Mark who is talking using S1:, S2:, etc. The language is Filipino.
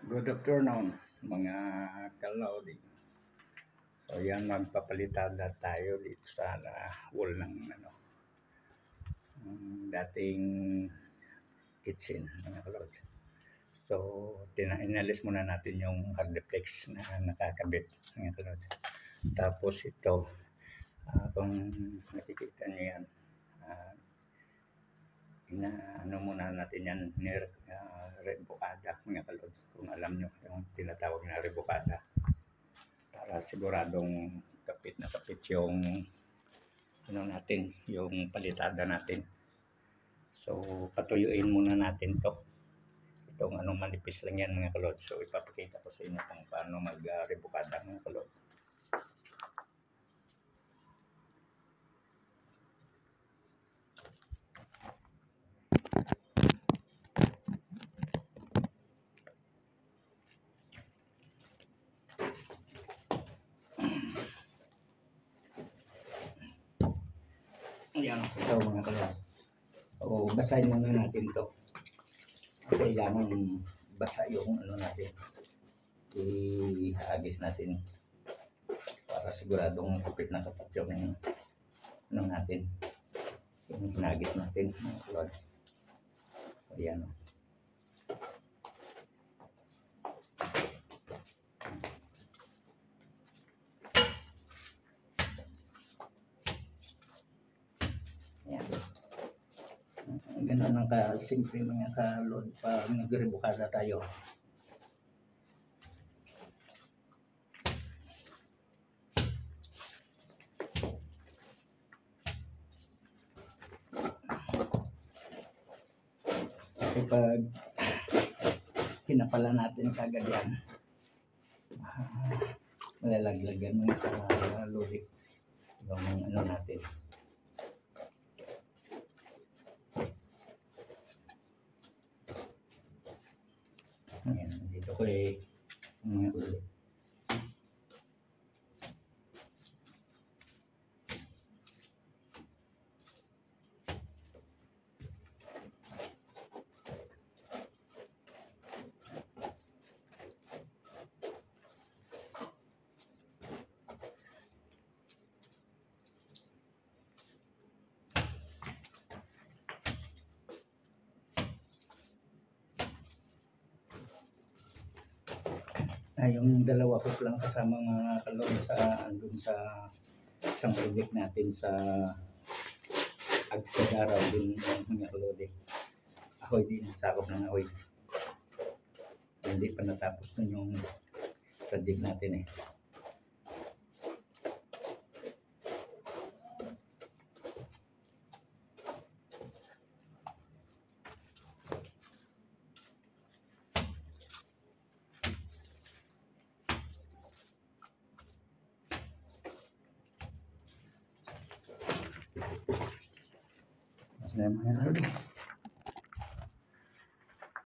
S1: Good afternoon, mga kalodi. So yan, magpapalitada tayo dito sa wall ng dating kitchen, mga kalodi. So inalis muna natin yung hardiplex na nakakabit, mga kalodi. Tapos ito, kung nakikita nyo yan, ano muna natin yan, rebukada, mga kalod. Kung alam nyo, yung tinatawag na rebukada. Para siguradong kapit na kapit yung natin, yung palitada natin. So, patuyuin muna natin to. Itong manipis lang yan, mga kalod. So, ipapakita ko sa inyo kung paano mag-rebukada, mga kalod. Ayan, ito mga kalod. O, basahin muna natin to. Kailangan basa yung natin. Ihagis natin para siguradong kapit na kapit yung natin. Yung hinagis natin, mga kalod. Ayan. Ayan. Ganun ang kasimple, mga kalod, pag nagrebukada tayo. Kasi pag kinapala natin kagad yan, malalaglagan mo sa lulik yung natin. Ayan, dito ko mga ulit. Yung dalawa ko lang kasama, mga kalod, andun sa isang project natin sa Agkagaraw din, mga kalod. Ahoy din, sakop ng ahoy. Hindi pa natapos nun yung project natin . Mas na mga kalod.